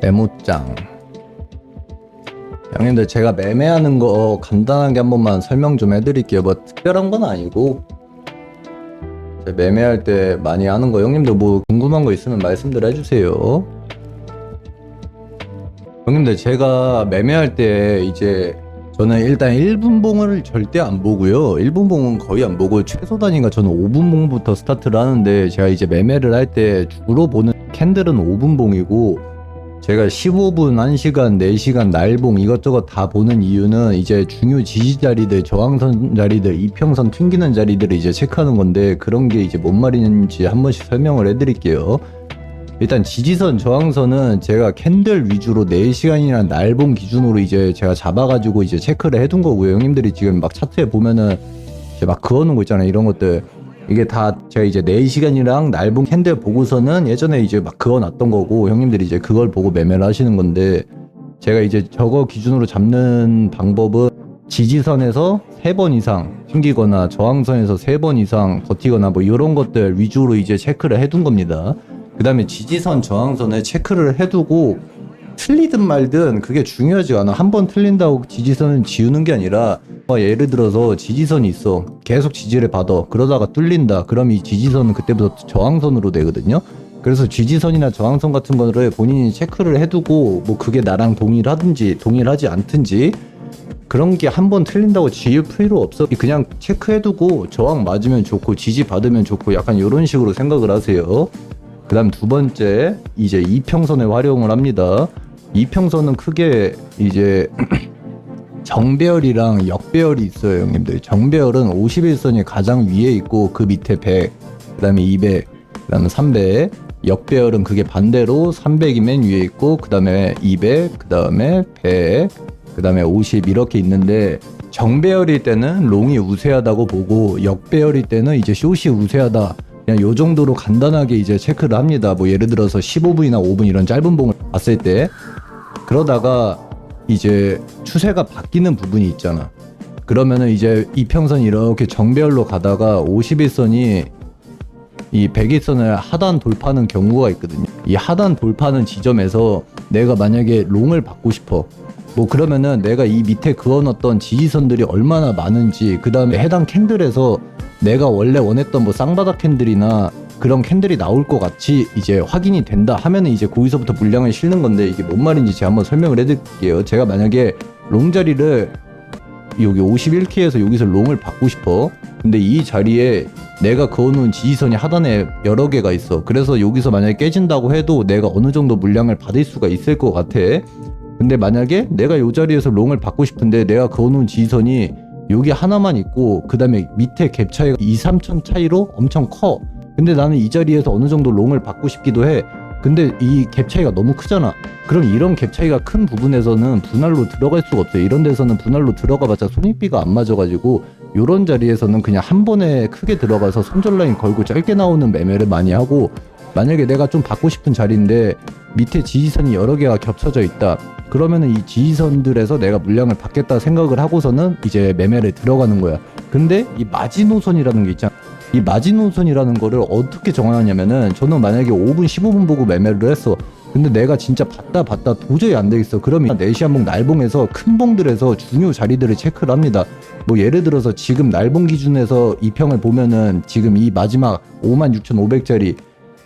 메모장. 형님들, 제가 매매하는 거 간단하게 한 번만 설명 좀 해드릴게요. 뭐 특별한 건 아니고 매매할 때 많이 하는 거, 형님들 뭐 궁금한 거 있으면 말씀들 해주세요. 형님들, 제가 매매할 때 이제 저는 일단 1분봉을 절대 안 보고요. 1분봉은 거의 안 보고 최소 단위가 저는 5분봉부터 스타트를 하는데, 제가 이제 매매를 할 때 주로 보는 캔들은 5분봉이고, 제가 15분, 1시간, 4시간, 날봉 이것저것 다 보는 이유는 이제 중요 지지 자리들, 저항선 자리들, 이평선 튕기는 자리들을 이제 체크하는 건데, 그런 게 이제 뭔 말인지 한 번씩 설명을 해드릴게요. 일단 지지선, 저항선은 제가 캔들 위주로 4시간이나 날봉 기준으로 이제 제가 잡아가지고 이제 체크를 해둔 거고요. 형님들이 지금 막 차트에 보면은 이제 막 그어놓은 거 있잖아요. 이런 것들. 이게 다 제가 이제 4시간이랑 날봉 캔들 보고서는 예전에 이제 막 그어놨던 거고, 형님들이 이제 그걸 보고 매매를 하시는 건데, 제가 이제 저거 기준으로 잡는 방법은 지지선에서 3번 이상 튕기거나 저항선에서 3번 이상 버티거나 뭐 이런 것들 위주로 이제 체크를 해둔 겁니다. 그 다음에 지지선, 저항선을 체크를 해두고 틀리든 말든 그게 중요하지 않아. 한 번 틀린다고 지지선을 지우는 게 아니라, 예를 들어서 지지선이 있어. 계속 지지를 받아. 그러다가 뚫린다. 그럼 이 지지선은 그때부터 저항선으로 되거든요. 그래서 지지선이나 저항선 같은 거를 본인이 체크를 해두고, 뭐 그게 나랑 동일하든지 동일하지 않든지 그런 게 한 번 틀린다고 지울 필요 없어. 그냥 체크해두고 저항 맞으면 좋고 지지 받으면 좋고 약간 이런 식으로 생각을 하세요. 그 다음 두 번째, 이제 이평선을 활용을 합니다. 이평선은 크게 이제 정배열이랑 역배열이 있어요, 형님들. 정배열은 51선이 가장 위에 있고 그 밑에 100, 그 다음에 200, 그 다음에 300. 역배열은 그게 반대로 300이 맨 위에 있고 그 다음에 200, 그 다음에 100, 그 다음에 50 이렇게 있는데, 정배열일 때는 롱이 우세하다고 보고 역배열일 때는 이제 숏이 우세하다. 그냥 요 정도로 간단하게 이제 체크를 합니다. 뭐 예를 들어서 15분이나 5분 이런 짧은 봉을 봤을 때, 그러다가 이제 추세가 바뀌는 부분이 있잖아. 그러면은 이제 이평선이 이렇게 정배열로 가다가 51선이 이 100일선을 하단 돌파하는 경우가 있거든요. 이 하단 돌파하는 지점에서 내가 만약에 롱을 받고 싶어. 뭐 그러면은 내가 이 밑에 그어놨던 지지선들이 얼마나 많은지, 그 다음에 해당 캔들에서 내가 원래 원했던 뭐 쌍바닥 캔들이나 그런 캔들이 나올 것 같이 이제 확인이 된다 하면은 이제 거기서부터 물량을 실는 건데, 이게 뭔 말인지 제가 한번 설명을 해드릴게요. 제가 만약에 롱 자리를 여기 51K에서 여기서 롱을 받고 싶어. 근데 이 자리에 내가 그어놓은 지지선이 하단에 여러 개가 있어. 그래서 여기서 만약에 깨진다고 해도 내가 어느 정도 물량을 받을 수가 있을 것 같아. 근데 만약에 내가 이 자리에서 롱을 받고 싶은데 내가 그어놓은 지지선이 여기 하나만 있고 그 다음에 밑에 갭 차이가 2, 3천 차이로 엄청 커. 근데 나는 이 자리에서 어느 정도 롱을 받고 싶기도 해. 근데 이 갭 차이가 너무 크잖아. 그럼 이런 갭 차이가 큰 부분에서는 분할로 들어갈 수가 없어요. 이런 데서는 분할로 들어가봤자 손익비가 안 맞아가지고, 요런 자리에서는 그냥 한 번에 크게 들어가서 손절 라인 걸고 짧게 나오는 매매를 많이 하고, 만약에 내가 좀 받고 싶은 자리인데 밑에 지지선이 여러 개가 겹쳐져 있다. 그러면은 이 지지선들에서 내가 물량을 받겠다 생각을 하고서는 이제 매매를 들어가는 거야. 근데 이 마지노선이라는 게 있잖아. 이 마지노선이라는 거를 어떻게 정하냐면은, 저는 만약에 5분, 15분 보고 매매를 했어. 근데 내가 진짜 봤다 도저히 안 되겠어. 그러면 4시간봉, 날봉에서 큰 봉들에서 중요 자리들을 체크를 합니다. 뭐 예를 들어서 지금 날봉 기준에서 이평을 보면은 지금 이 마지막 56,500짜리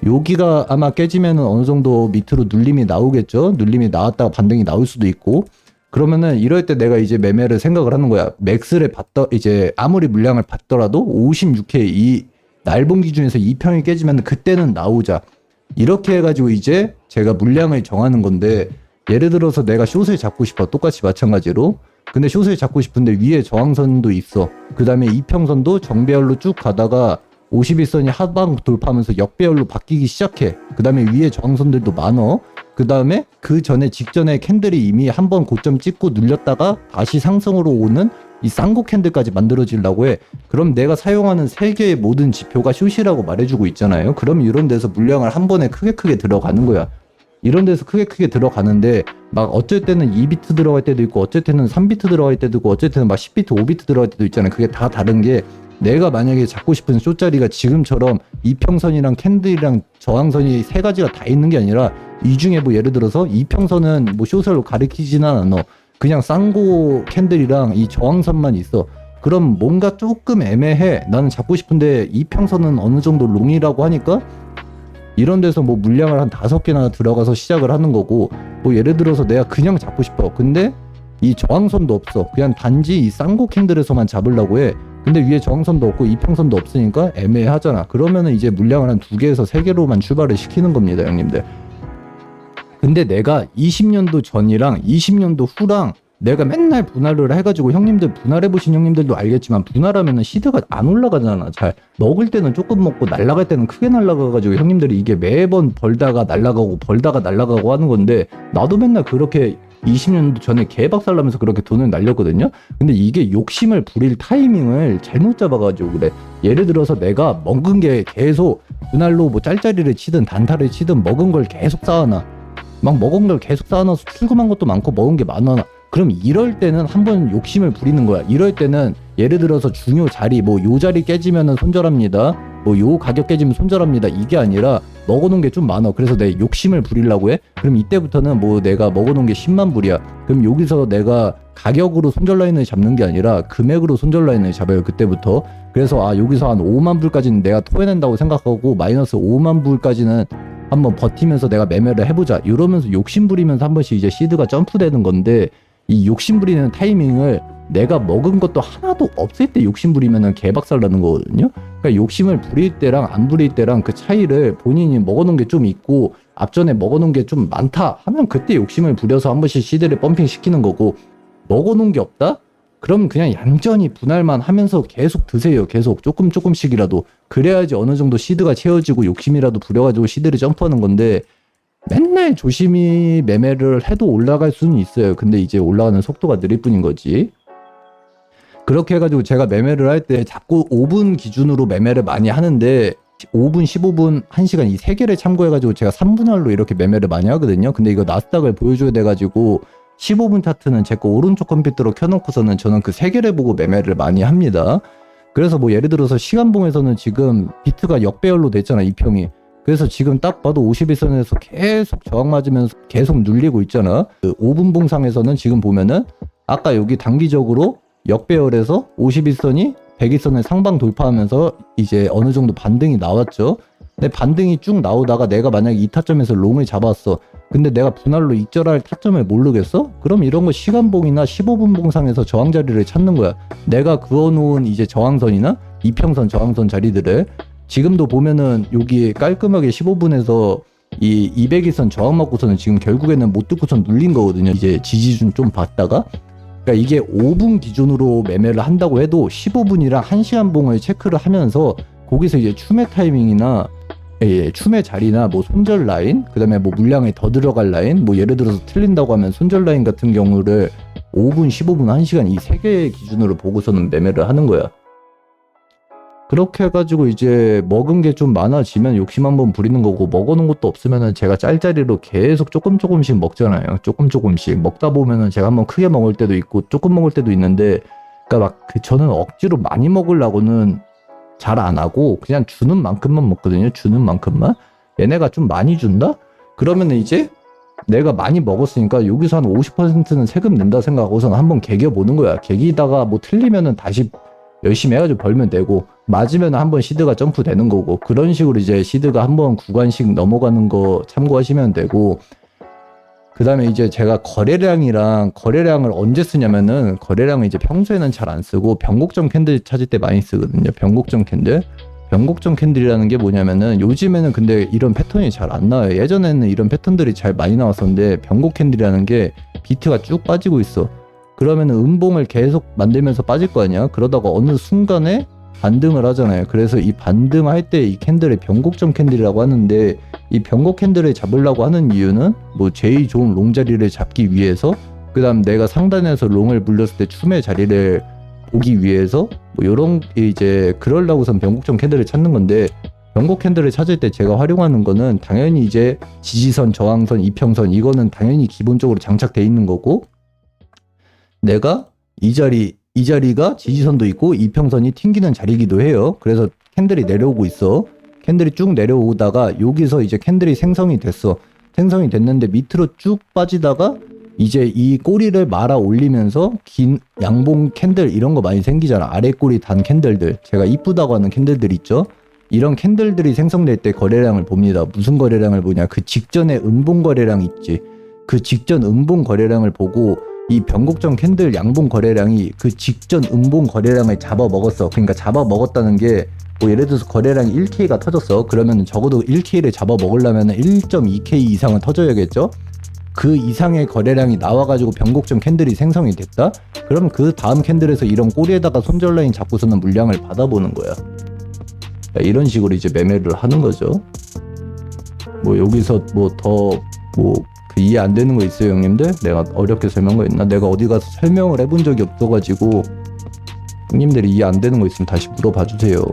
여기가 아마 깨지면은 어느 정도 밑으로 눌림이 나오겠죠. 눌림이 나왔다가 반등이 나올 수도 있고. 그러면은 이럴 때 내가 이제 매매를 생각을 하는 거야. 맥스를 받더 이제 아무리 물량을 받더라도 56K 이 날봉 기준에서 2평이 깨지면 그때는 나오자. 이렇게 해가지고 이제 제가 물량을 정하는 건데, 예를 들어서 내가 숏을 잡고 싶어. 똑같이 마찬가지로. 근데 숏을 잡고 싶은데 위에 저항선도 있어. 그 다음에 이평선도 정배열로 쭉 가다가 51선이 하방 돌파하면서 역배열로 바뀌기 시작해. 그 다음에 위에 저항선들도 많어. 그 다음에 그 전에 직전에 캔들이 이미 한번 고점 찍고 눌렸다가 다시 상승으로 오는 이 쌍고 캔들까지 만들어지려고 해. 그럼 내가 사용하는 3개의 모든 지표가 숏이라고 말해주고 있잖아요. 그럼 이런 데서 물량을 한 번에 크게 들어가는 거야. 이런 데서 크게 들어가는데, 막 어쩔 때는 2비트 들어갈 때도 있고 어쩔 때는 3비트 들어갈 때도 있고 어쩔 때는 막 10비트, 5비트 들어갈 때도 있잖아요. 그게 다 다른 게, 내가 만약에 잡고 싶은 숏자리가 지금처럼 이평선이랑 캔들이랑 저항선이 세 가지가 다 있는 게 아니라 이 중에 뭐 예를 들어서 이평선은 뭐 숏을 가리키지는 않아. 그냥 쌍고 캔들이랑 이 저항선만 있어. 그럼 뭔가 조금 애매해. 나는 잡고 싶은데 이평선은 어느 정도 롱이라고 하니까 이런 데서 뭐 물량을 한 5개나 들어가서 시작을 하는 거고, 뭐 예를 들어서 내가 그냥 잡고 싶어. 근데 이 저항선도 없어. 그냥 단지 이 쌍고 캔들에서만 잡으려고 해. 근데 위에 저항선도 없고 이평선도 없으니까 애매하잖아. 그러면은 이제 물량을 한 2개에서 3개로만 출발을 시키는 겁니다, 형님들. 근데 내가 20년도 전이랑 20년도 후랑 내가 맨날 분할을 해가지고, 형님들 분할해보신 형님들도 알겠지만 분할하면은 시드가 안 올라가잖아. 잘 먹을 때는 조금 먹고 날아갈 때는 크게 날아가가지고 형님들이 이게 매번 벌다가 날아가고 벌다가 날아가고 하는 건데, 나도 맨날 그렇게 20년도 전에 개박살나면서 그렇게 돈을 날렸거든요. 근데 이게 욕심을 부릴 타이밍을 잘못 잡아가지고 그래. 예를 들어서 내가 먹은 게 계속 분할로 뭐 짤짤이를 치든 단타를 치든 먹은 걸 계속 쌓아놔. 막 먹은 걸 계속 쌓아놔서 출금한 것도 많고 먹은 게 많아. 그럼 이럴 때는 한번 욕심을 부리는 거야. 이럴 때는 예를 들어서 중요 자리, 뭐 요 자리 깨지면은 손절합니다. 뭐 요 가격 깨지면 손절합니다. 이게 아니라 먹어놓은 게 좀 많아. 그래서 내 욕심을 부리려고 해. 그럼 이때부터는 뭐 내가 먹어놓은 게 10만 불이야. 그럼 여기서 내가 가격으로 손절 라인을 잡는 게 아니라 금액으로 손절 라인을 잡아요. 그때부터. 그래서 여기서 한 5만 불까지는 내가 토해낸다고 생각하고 마이너스 5만 불까지는 한번 버티면서 내가 매매를 해보자. 이러면서 욕심 부리면서 한 번씩 이제 시드가 점프되는 건데, 이 욕심 부리는 타이밍을 내가 먹은 것도 하나도 없을 때 욕심 부리면은 개박살 나는 거거든요. 그러니까 욕심을 부릴 때랑 안 부릴 때랑 그 차이를 본인이 먹어놓은 게 좀 있고 앞전에 먹어놓은 게 좀 많다 하면 그때 욕심을 부려서 한 번씩 시드를 펌핑 시키는 거고, 먹어놓은 게 없다? 그럼 그냥 얌전히 분할만 하면서 계속 드세요. 계속 조금씩이라도. 그래야지 어느 정도 시드가 채워지고 욕심이라도 부려가지고 시드를 점프하는 건데, 맨날 조심히 매매를 해도 올라갈 수는 있어요. 근데 이제 올라가는 속도가 느릴 뿐인 거지. 그렇게 해가지고 제가 매매를 할 때 자꾸 5분 기준으로 매매를 많이 하는데, 5분, 15분, 1시간 이 3개를 참고해가지고 제가 3분할로 이렇게 매매를 많이 하거든요. 근데 이거 나스닥을 보여줘야 돼가지고 15분 차트는 제 거 오른쪽 컴퓨터로 켜놓고서는 저는 그 3개를 보고 매매를 많이 합니다. 그래서 뭐 예를 들어서 시간봉에서는 지금 비트가 역배열로 됐잖아, 이 평이. 그래서 지금 딱 봐도 51선에서 계속 저항 맞으면서 계속 눌리고 있잖아. 그 5분 봉상에서는 지금 보면은 아까 여기 단기적으로 역배열에서 51선이 100일선을 상방 돌파하면서 이제 어느 정도 반등이 나왔죠. 근데 반등이 쭉 나오다가 내가 만약에 이 타점에서 롱을 잡았어. 근데 내가 분할로 익절할 타점을 모르겠어? 그럼 이런 거 시간봉이나 15분 봉상에서 저항 자리를 찾는 거야. 내가 그어놓은 이제 저항선이나 이평선 저항선 자리들을 지금도 보면은 여기 깔끔하게 15분에서 이 200일선 저항 맞고서는 지금 결국에는 못 듣고선 눌린 거거든요. 이제 지지준 좀 봤다가. 그러니까 이게 5분 기준으로 매매를 한다고 해도 15분이랑 1시간 봉을 체크를 하면서 거기서 이제 추매 타이밍이나 추매 자리나 뭐 손절 라인, 그 다음에 뭐 물량에 더 들어갈 라인, 뭐 예를 들어서 틀린다고 하면 손절 라인 같은 경우를 5분, 15분, 1시간 이 3개의 기준으로 보고서는 매매를 하는 거야. 그렇게 해가지고 이제 먹은 게 좀 많아지면 욕심 한번 부리는 거고, 먹어놓은 것도 없으면은 제가 짤짤이로 계속 조금씩 먹잖아요. 조금씩 먹다 보면은 제가 한번 크게 먹을 때도 있고 조금 먹을 때도 있는데, 그러니까 막 저는 억지로 많이 먹으려고는 잘 안 하고 그냥 주는 만큼만 먹거든요. 주는 만큼만. 얘네가 좀 많이 준다? 그러면은 이제 내가 많이 먹었으니까 여기서 한 50%는 세금 낸다 생각하고서는 한번 개겨보는 거야. 개기다가 뭐 틀리면은 다시 열심히 해가지고 벌면 되고, 맞으면 한번 시드가 점프 되는 거고, 그런 식으로 이제 시드가 한번 구간씩 넘어가는 거 참고하시면 되고, 그 다음에 이제 제가 거래량을 언제 쓰냐면은, 거래량을 이제 평소에는 잘 안 쓰고 변곡점 캔들 찾을 때 많이 쓰거든요. 변곡점 캔들이라는 게 뭐냐면은, 요즘에는 근데 이런 패턴이 잘 안 나와요. 예전에는 이런 패턴들이 잘 많이 나왔었는데, 변곡 캔들이라는 게 비트가 쭉 빠지고 있어. 그러면은 음봉을 계속 만들면서 빠질 거 아니야. 그러다가 어느 순간에 반등을 하잖아요. 그래서 이 반등할 때 이 캔들을 변곡점 캔들이라고 하는데, 이 변곡 캔들을 잡으려고 하는 이유는 뭐 제일 좋은 롱 자리를 잡기 위해서, 그 다음 내가 상단에서 롱을 물렸을 때 추매 자리를 보기 위해서, 뭐 요런 이제 그러려고선 변곡점 캔들을 찾는 건데, 변곡 캔들을 찾을 때 제가 활용하는 거는 당연히 이제 지지선, 저항선, 이평선, 이거는 당연히 기본적으로 장착돼 있는 거고, 내가 이 자리 이 자리가 지지선도 있고 이평선이 튕기는 자리이기도 해요. 그래서 캔들이 내려오고 있어. 캔들이 쭉 내려오다가 여기서 이제 캔들이 생성이 됐어. 생성이 됐는데 밑으로 쭉 빠지다가 이제 이 꼬리를 말아 올리면서 긴 양봉 캔들 이런 거 많이 생기잖아. 아래 꼬리 단 캔들들. 제가 이쁘다고 하는 캔들들 있죠. 이런 캔들들이 생성될 때 거래량을 봅니다. 무슨 거래량을 보냐. 그 직전에 음봉 거래량 있지. 그 직전 음봉 거래량을 보고 이 변곡점 캔들 양봉 거래량이 그 직전 음봉 거래량을 잡아먹었어. 그러니까 잡아먹었다는 게 뭐 예를 들어서 거래량이 1K가 터졌어. 그러면 적어도 1K를 잡아먹으려면 1.2K 이상은 터져야겠죠. 그 이상의 거래량이 나와가지고 변곡점 캔들이 생성이 됐다? 그럼 그 다음 캔들에서 이런 꼬리에다가 손절 라인 잡고서는 물량을 받아보는 거야. 이런 식으로 이제 매매를 하는 거죠. 뭐 여기서 뭐 더 뭐 그 이해 안 되는 거 있어요, 형님들? 내가 어렵게 설명했나? 내가 어디 가서 설명을 해본 적이 없어가지고 형님들이 이해 안 되는 거 있으면 다시 물어봐 주세요.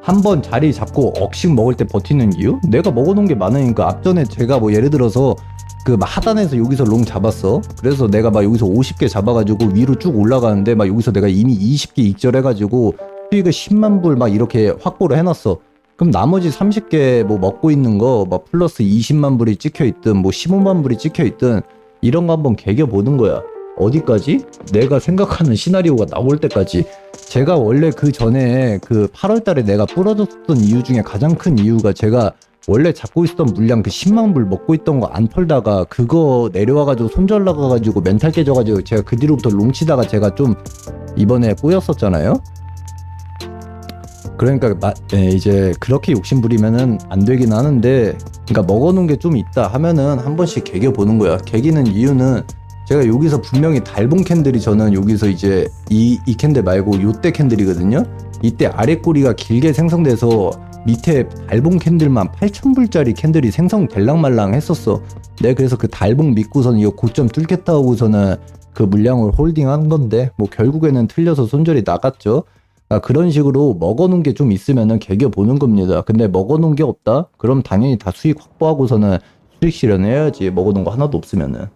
한번 자리 잡고 억씩 먹을 때 버티는 이유? 내가 먹어놓은 게 많으니까. 앞전에 제가 뭐 예를 들어서 그 하단에서 여기서 롱 잡았어. 그래서 내가 막 여기서 50개 잡아가지고 위로 쭉 올라가는데 막 여기서 내가 이미 20개 익절해가지고 수익을 10만 불 막 이렇게 확보를 해놨어. 그럼 나머지 30개 뭐 먹고 있는 거 막 플러스 20만 불이 찍혀있든 뭐 15만 불이 찍혀있든 이런 거 한번 개겨보는 거야. 어디까지? 내가 생각하는 시나리오가 나올 때까지. 제가 원래 그 전에 그 8월 달에 내가 부러졌던 이유 중에 가장 큰 이유가 제가 원래 잡고 있었던 물량 그 10만 불 먹고 있던 거 안 털다가 그거 내려와가지고 손절 나가가지고 멘탈 깨져가지고 제가 그 뒤로부터 롱 치다가 제가 좀 이번에 꼬였었잖아요. 그러니까 이제 그렇게 욕심 부리면은 안 되긴 하는데, 그러니까 먹어놓은 게 좀 있다 하면은 한 번씩 개겨 보는 거야. 개기는 이유는 제가 여기서 분명히 달봉 캔들이 저는 여기서 이제 이 캔들 말고 요때 캔들이거든요. 이때 아래 꼬리가 길게 생성돼서 밑에 달봉 캔들만 8,000불짜리 캔들이 생성될랑말랑 했었어. 내가 그래서 그 달봉 믿고서는 이거 고점 뚫겠다 하고서는 그 물량을 홀딩한 건데 뭐 결국에는 틀려서 손절이 나갔죠. 그런 식으로 먹어놓은 게 좀 있으면은 개겨보는 겁니다. 근데 먹어놓은 게 없다? 그럼 당연히 다 수익 확보하고서는 수익 실현해야지. 먹어놓은 거 하나도 없으면은.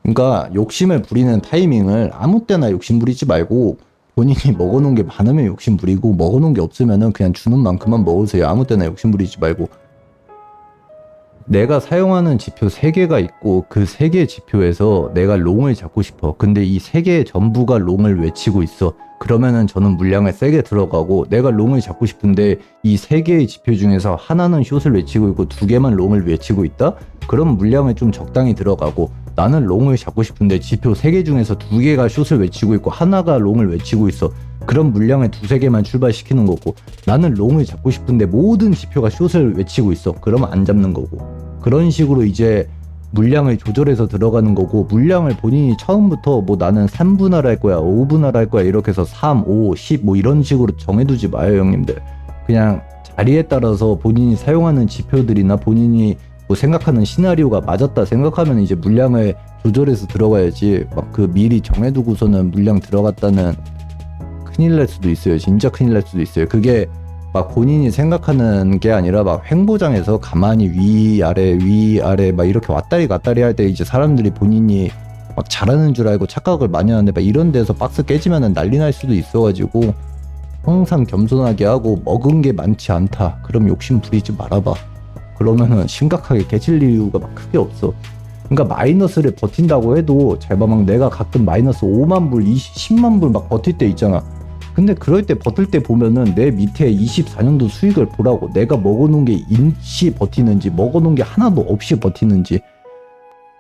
그러니까 욕심을 부리는 타이밍을 아무 때나 욕심 부리지 말고 본인이 먹어놓은 게 많으면 욕심 부리고 먹어놓은 게 없으면은 그냥 주는 만큼만 먹으세요. 아무 때나 욕심 부리지 말고. 내가 사용하는 지표 3개가 있고 그 3개의 지표에서 내가 롱을 잡고 싶어. 근데 이 3개 전부가 롱을 외치고 있어. 그러면은 저는 물량을 세게 들어가고, 내가 롱을 잡고 싶은데 이 3개의 지표 중에서 하나는 숏을 외치고 있고 2개만 롱을 외치고 있다? 그럼 물량을 좀 적당히 들어가고, 나는 롱을 잡고 싶은데 지표 3개 중에서 2개가 숏을 외치고 있고 하나가 롱을 외치고 있어. 그럼 물량을 2-3개만 출발시키는 거고, 나는 롱을 잡고 싶은데 모든 지표가 숏을 외치고 있어. 그러면 안 잡는 거고. 그런 식으로 이제 물량을 조절해서 들어가는 거고, 물량을 본인이 처음부터 뭐 나는 3분할 할 거야, 5분할 할 거야 이렇게 해서 3, 5, 10 뭐 이런 식으로 정해두지 마요, 형님들. 그냥 자리에 따라서 본인이 사용하는 지표들이나 본인이 뭐 생각하는 시나리오가 맞았다 생각하면 이제 물량을 조절해서 들어가야지, 막 그 미리 정해두고서는 물량 들어갔다는 큰일 날 수도 있어요. 진짜 큰일 날 수도 있어요. 그게 막 본인이 생각하는 게 아니라 막 횡보장에서 가만히 위아래 막 이렇게 왔다리 갔다리 할 때 이제 사람들이 본인이 막 잘하는 줄 알고 착각을 많이 하는데 막 이런 데서 박스 깨지면은 난리 날 수도 있어가지고 항상 겸손하게 하고, 먹은 게 많지 않다 그럼 욕심 부리지 말아봐. 그러면은 심각하게 깨질 이유가 막 크게 없어. 그러니까 마이너스를 버틴다고 해도 잘 봐, 막 내가 가끔 마이너스 5만 불, 10만 불 막 버틸 때 있잖아. 근데 그럴 때 버틸 때 보면은 내 밑에 24년도 수익을 보라고. 내가 먹어놓은 게 인치 버티는지 먹어놓은 게 하나도 없이 버티는지.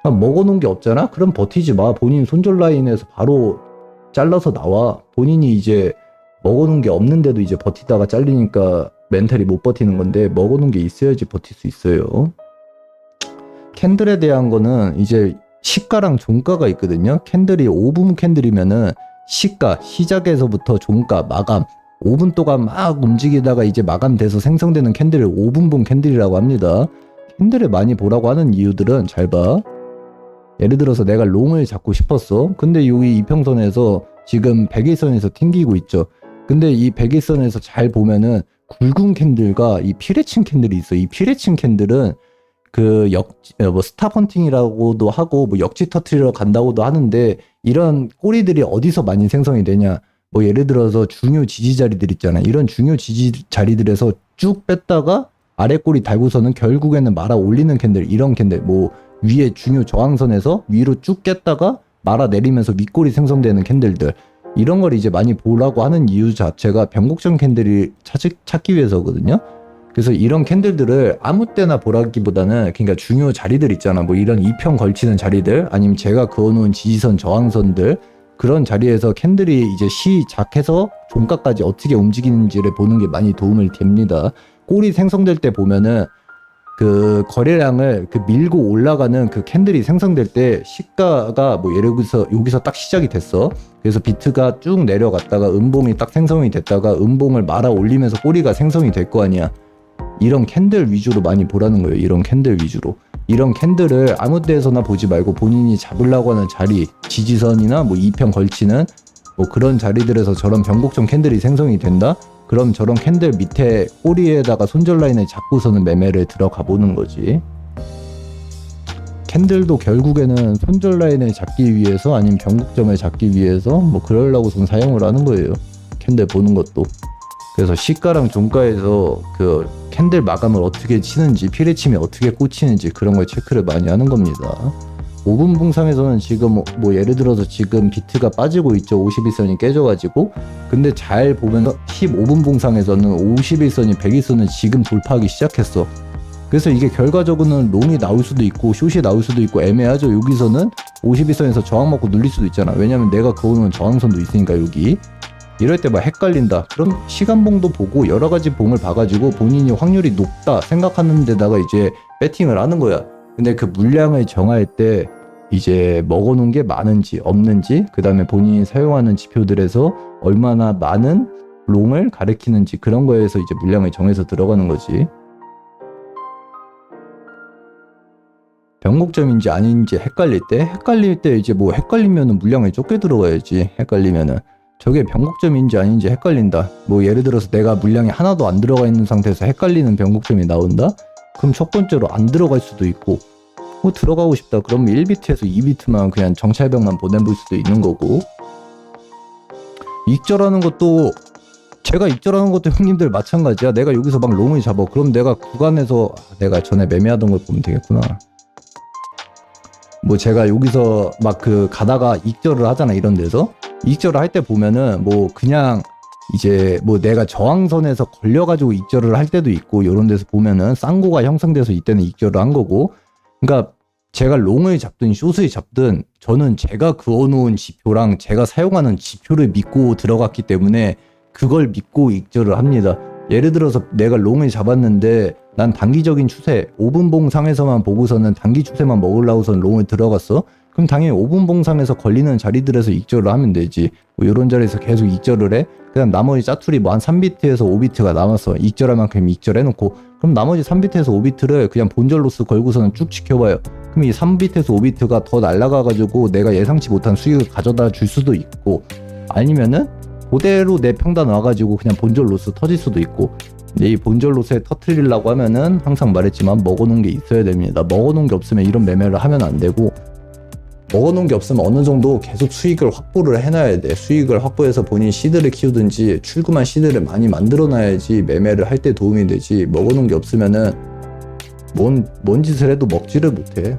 먹어놓은 게 없잖아? 그럼 버티지 마. 본인 손절 라인에서 바로 잘라서 나와. 본인이 이제 먹어놓은 게 없는데도 이제 버티다가 잘리니까 멘탈이 못 버티는 건데, 먹어놓은 게 있어야지 버틸 수 있어요. 캔들에 대한 거는 이제 시가랑 종가가 있거든요. 캔들이 5분 캔들이면은 시가, 시작에서부터 종가, 마감 5분 동안 막 움직이다가 이제 마감돼서 생성되는 캔들을 5분봉 캔들이라고 합니다. 캔들을 많이 보라고 하는 이유들은 잘 봐. 예를 들어서 내가 롱을 잡고 싶었어. 근데 여기 이평선에서 지금 100일선에서 튕기고 있죠. 근데 이 100일선에서 잘 보면은 굵은 캔들과 이 피레친 캔들이 있어. 이 피레친 캔들은 뭐 스타펀팅이라고도 하고 뭐 역지 터트리러 간다고도 하는데 이런 꼬리들이 어디서 많이 생성이 되냐? 뭐 예를 들어서 중요 지지 자리들 있잖아. 이런 중요 지지 자리들에서 쭉 뺐다가 아래 꼬리 달고서는 결국에는 말아 올리는 캔들, 이런 캔들, 뭐 위에 중요 저항선에서 위로 쭉 깼다가 말아 내리면서 윗꼬리 생성되는 캔들들, 이런 걸 이제 많이 보라고 하는 이유 자체가 변곡점 캔들이 찾기 위해서거든요. 그래서 이런 캔들들을 아무 때나 보라기보다는, 그러니까 중요 자리들 있잖아. 뭐 이런 2편 걸치는 자리들, 아니면 제가 그어놓은 지지선 저항선들, 그런 자리에서 캔들이 이제 시작해서 종가까지 어떻게 움직이는지를 보는 게 많이 도움을 됩니다. 꼬리 생성될 때 보면은 그 거래량을 그 밀고 올라가는 그 캔들이 생성될 때 시가가 뭐 예를 들어서 여기서 딱 시작이 됐어. 그래서 비트가 쭉 내려갔다가 음봉이 딱 생성이 됐다가 음봉을 말아 올리면서 꼬리가 생성이 될 거 아니야. 이런 캔들 위주로 많이 보라는 거예요. 이런 캔들 위주로. 이런 캔들을 아무 데서나 보지 말고 본인이 잡으려고 하는 자리, 지지선이나 뭐 2편 걸치는 뭐 그런 자리들에서 저런 변곡점 캔들이 생성이 된다? 그럼 저런 캔들 밑에 꼬리에다가 손절 라인을 잡고서는 매매를 들어가 보는 거지. 캔들도 결국에는 손절 라인을 잡기 위해서, 아니면 변곡점을 잡기 위해서 뭐 그러려고선 사용을 하는 거예요. 캔들 보는 것도. 그래서 시가랑 종가에서 그 캔들 마감을 어떻게 치는지, 피레침이 어떻게 꽂히는지 그런 걸 체크를 많이 하는 겁니다. 5분 봉상에서는 지금 뭐 예를 들어서 지금 비트가 빠지고 있죠. 51선이 깨져가지고. 근데 잘 보면 15분 봉상에서는 51선이 100일선을 지금 돌파하기 시작했어. 그래서 이게 결과적으로는 롱이 나올 수도 있고 숏이 나올 수도 있고 애매하죠. 여기서는 51선에서 저항 먹고 눌릴 수도 있잖아. 왜냐면 내가 그어놓은 저항선도 있으니까 여기. 이럴 때 막 헷갈린다. 그럼 시간봉도 보고 여러 가지 봉을 봐가지고 본인이 확률이 높다 생각하는 데다가 이제 배팅을 하는 거야. 근데 그 물량을 정할 때 이제 먹어놓은 게 많은지 없는지, 그 다음에 본인이 사용하는 지표들에서 얼마나 많은 롱을 가리키는지, 그런 거에서 이제 물량을 정해서 들어가는 거지. 변곡점인지 아닌지 헷갈릴 때 이제 뭐 헷갈리면은 물량을 좁게 들어가야지. 헷갈리면은 저게 변곡점인지 아닌지 헷갈린다. 뭐 예를 들어서 내가 물량이 하나도 안 들어가 있는 상태에서 헷갈리는 변곡점이 나온다? 그럼 첫 번째로 안 들어갈 수도 있고, 뭐 들어가고 싶다 그러면 1비트에서 2비트만 그냥 정찰병만 보내볼 수도 있는 거고. 익절하는 것도, 제가 익절하는 것도 형님들 마찬가지야. 내가 여기서 막 롱을 잡아. 그럼 내가 구간에서, 내가 전에 매매하던 걸 보면 되겠구나. 뭐 제가 여기서 막 그 가다가 익절을 하잖아. 이런 데서 익절을 할 때 보면은 뭐 그냥 이제 뭐 내가 저항선에서 걸려가지고 익절을 할 때도 있고, 요런 데서 보면은 쌍고가 형성돼서 이때는 익절을 한 거고. 그러니까 제가 롱을 잡든 숏을 잡든 저는 제가 그어놓은 지표랑 제가 사용하는 지표를 믿고 들어갔기 때문에 그걸 믿고 익절을 합니다. 예를 들어서 내가 롱을 잡았는데 난 단기적인 추세 5분 봉상에서만 보고서는 단기 추세만 먹으려고선 롱을 들어갔어. 그럼 당연히 5분 봉상에서 걸리는 자리들에서 익절을 하면 되지. 뭐 이런 자리에서 계속 익절을 해. 그냥 나머지 짜투리 뭐 한 3비트에서 5비트가 남았어. 익절할 만큼 익절해놓고, 그럼 나머지 3비트에서 5비트를 그냥 본절 로스 걸고서는 쭉 지켜봐요. 그럼 이 3비트에서 5비트가 더 날아가가지고 내가 예상치 못한 수익을 가져다 줄 수도 있고, 아니면은 그대로 내 평단 와가지고 그냥 본절 로스 터질 수도 있고. 근데 이 본절 로스에 터트리려고 하면은 항상 말했지만 먹어놓은 게 있어야 됩니다. 먹어놓은 게 없으면 이런 매매를 하면 안 되고, 먹어놓은 게 없으면 어느 정도 계속 수익을 확보를 해놔야 돼. 수익을 확보해서 본인 시드를 키우든지 출금한 시드를 많이 만들어놔야지 매매를 할 때 도움이 되지. 먹어놓은 게 없으면은 뭔 짓을 해도 먹지를 못해.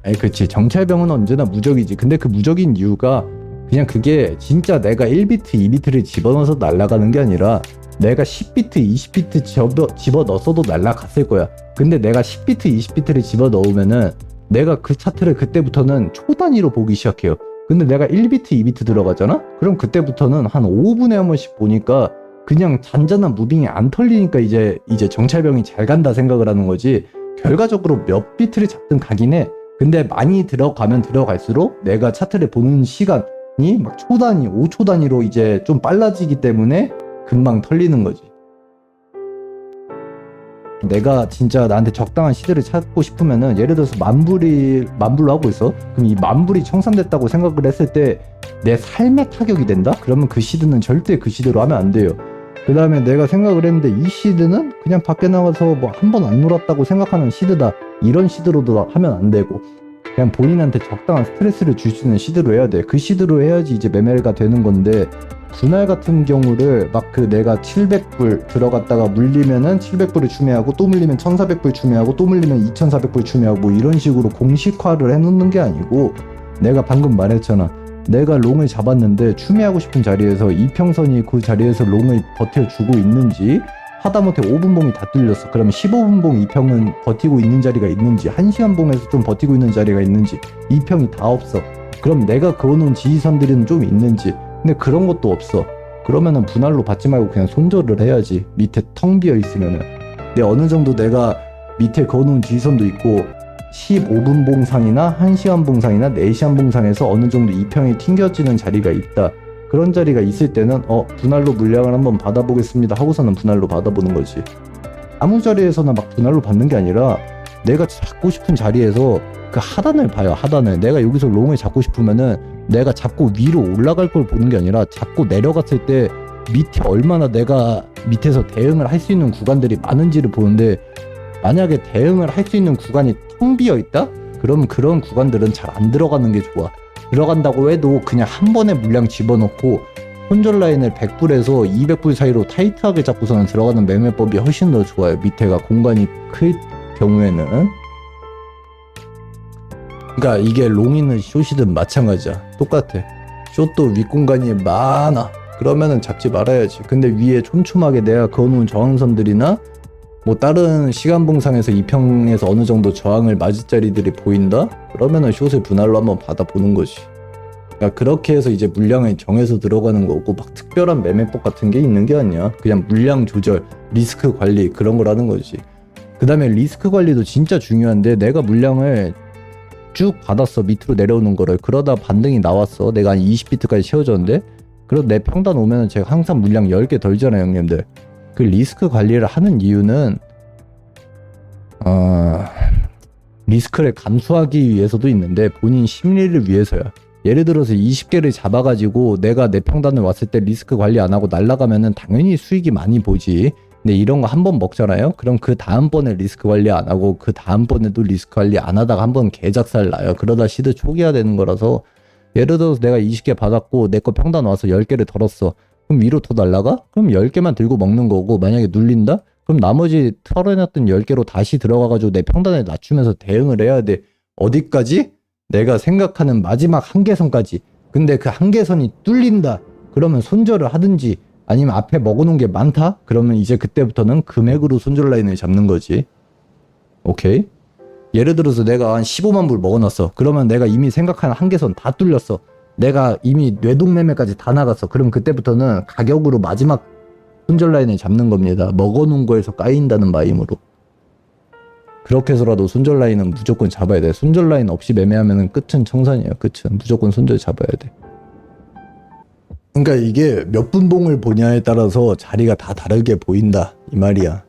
아니 그치, 정찰병은 언제나 무적이지. 근데 그 무적인 이유가 그냥 그게 진짜 내가 1비트 2비트를 집어넣어서 날아가는 게 아니라 내가 10비트 20비트 집어넣었어도 날아갔을 거야. 근데 내가 10비트 20비트를 집어넣으면은 내가 그 차트를 그때부터는 초 단위로 보기 시작해요. 근데 내가 1비트 2비트 들어가잖아? 그럼 그때부터는 한 5분에 한 번씩 보니까 그냥 잔잔한 무빙이 안 털리니까 이제 정찰병이 잘 간다 생각을 하는 거지. 결과적으로 몇 비트를 잡든 가긴 해. 근데 많이 들어가면 들어갈수록 내가 차트를 보는 시간이 막 초 단위, 5초 단위로 이제 좀 빨라지기 때문에 금방 털리는 거지. 내가 진짜 나한테 적당한 시드를 찾고 싶으면은, 예를 들어서 만불로 하고 있어. 그럼 이 만불이 청산됐다고 생각을 했을 때 내 삶의 타격이 된다? 그러면 그 시드는 절대 그 시드로 하면 안 돼요. 그 다음에 내가 생각을 했는데 이 시드는 그냥 밖에 나가서 뭐 한 번 안 놀았다고 생각하는 시드다, 이런 시드로도 하면 안 되고 그냥 본인한테 적당한 스트레스를 줄 수 있는 시드로 해야 돼. 그 시드로 해야지 이제 매매가 되는 건데, 분할 같은 경우를 막 그 내가 700불 들어갔다가 물리면은 700불을 추매하고 또 물리면 1400불 추매하고 또 물리면 2400불 추매하고 뭐 이런 식으로 공식화를 해놓는 게 아니고, 내가 방금 말했잖아. 내가 롱을 잡았는데 추매하고 싶은 자리에서 이평선이 그 자리에서 롱을 버텨주고 있는지, 하다못해 5분 봉이 다 뚫렸어. 그러면 15분 봉 이평은 버티고 있는 자리가 있는지, 1시간 봉에서 좀 버티고 있는 자리가 있는지, 이평이 다 없어. 그럼 내가 그어놓은 지지선들은 좀 있는지, 근데 그런 것도 없어. 그러면은 분할로 받지 말고 그냥 손절을 해야지. 밑에 텅 비어 있으면은. 근데 어느 정도 내가 밑에 그어놓은 지지선도 있고 15분 봉상이나 1시간 봉상이나 4시간 봉상에서 어느 정도 이평이 튕겨지는 자리가 있다. 그런 자리가 있을 때는 분할로 물량을 한번 받아보겠습니다 하고서는 분할로 받아보는 거지. 아무 자리에서나 막 분할로 받는 게 아니라 내가 잡고 싶은 자리에서 그 하단을 봐요. 하단을. 내가 여기서 롱을 잡고 싶으면은 내가 잡고 위로 올라갈 걸 보는 게 아니라 잡고 내려갔을 때 밑에 얼마나 내가 밑에서 대응을 할 수 있는 구간들이 많은지를 보는데, 만약에 대응을 할 수 있는 구간이 텅 비어 있다? 그럼 그런 구간들은 잘 안 들어가는 게 좋아. 들어간다고 해도 그냥 한 번에 물량 집어넣고 손절 라인을 100불에서 200불 사이로 타이트하게 잡고서는 들어가는 매매법이 훨씬 더 좋아요. 밑에가 공간이 클 경우에는. 그러니까 이게 롱이든 숏이든 마찬가지야. 똑같아. 숏도 윗공간이 많아. 그러면은 잡지 말아야지. 근데 위에 촘촘하게 내가 그어놓은 저항선들이나 뭐 다른 시간봉상에서 이평에서 어느 정도 저항을 맞을 자리들이 보인다? 그러면은 숏을 분할로 한번 받아보는 거지. 그러니까 그렇게 해서 이제 물량을 정해서 들어가는 거고, 막 특별한 매매법 같은 게 있는 게 아니야. 그냥 물량 조절, 리스크 관리, 그런 걸 하는 거지. 그 다음에 리스크 관리도 진짜 중요한데, 내가 물량을 쭉 받았어. 밑으로 내려오는 거를. 그러다 반등이 나왔어. 내가 한 20비트까지 채워졌는데, 그래도 내 평단 오면은 제가 항상 물량 10개 덜잖아요, 형님들. 그 리스크 관리를 하는 이유는 리스크를 감수하기 위해서도 있는데, 본인 심리를 위해서야. 예를 들어서 20개를 잡아가지고 내가 내 평단을 왔을 때 리스크 관리 안 하고 날라가면은 당연히 수익이 많이 보지. 근데 이런 거 한 번 먹잖아요? 그럼 그 다음번에 리스크 관리 안 하고 그 다음번에도 리스크 관리 안 하다가 한번 개작살 나요. 그러다 시드 초기화 되는 거라서, 예를 들어서 내가 20개 받았고 내 거 평단 와서 10개를 덜었어. 그럼 위로 더 날라가? 그럼 10개만 들고 먹는 거고, 만약에 눌린다? 그럼 나머지 털어놨던 10개로 다시 들어가가지고 내 평단을 낮추면서 대응을 해야 돼. 어디까지? 내가 생각하는 마지막 한계선까지. 근데 그 한계선이 뚫린다. 그러면 손절을 하든지, 아니면 앞에 먹어놓은 게 많다? 그러면 이제 그때부터는 금액으로 손절 라인을 잡는 거지. 오케이? 예를 들어서 내가 한 15만 불 먹어놨어. 그러면 내가 이미 생각하는 한계선 다 뚫렸어. 내가 이미 뇌동매매까지 다 나갔어. 그럼 그때부터는 가격으로 마지막 손절 라인을 잡는 겁니다. 먹어놓은 거에서 까인다는 마임으로. 그렇게 해서라도 손절 라인은 무조건 잡아야 돼. 손절 라인 없이 매매하면 끝은 청산이에요. 끝은. 무조건 손절 잡아야 돼. 그러니까 이게 몇 분봉을 보냐에 따라서 자리가 다 다르게 보인다, 이 말이야.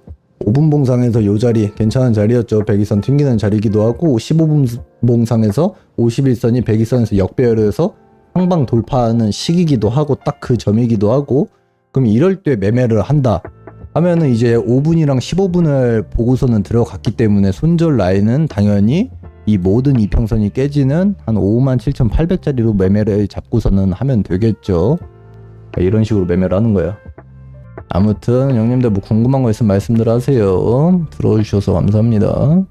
5분 봉상에서 요 자리 괜찮은 자리였죠. 100일선 튕기는 자리이기도 하고, 15분 봉상에서 51선이 100일선에서 역배열해서 상방 돌파하는 시기이기도 하고, 딱 그 점이기도 하고. 그럼 이럴 때 매매를 한다 하면은 이제 5분이랑 15분을 보고서는 들어갔기 때문에 손절 라인은 당연히 이 모든 이평선이 깨지는 한 57,800짜리로 매매를 잡고서는 하면 되겠죠. 이런 식으로 매매를 하는 거야. 아무튼 형님들 뭐 궁금한 거 있으면 말씀들 하세요. 들어주셔서 감사합니다.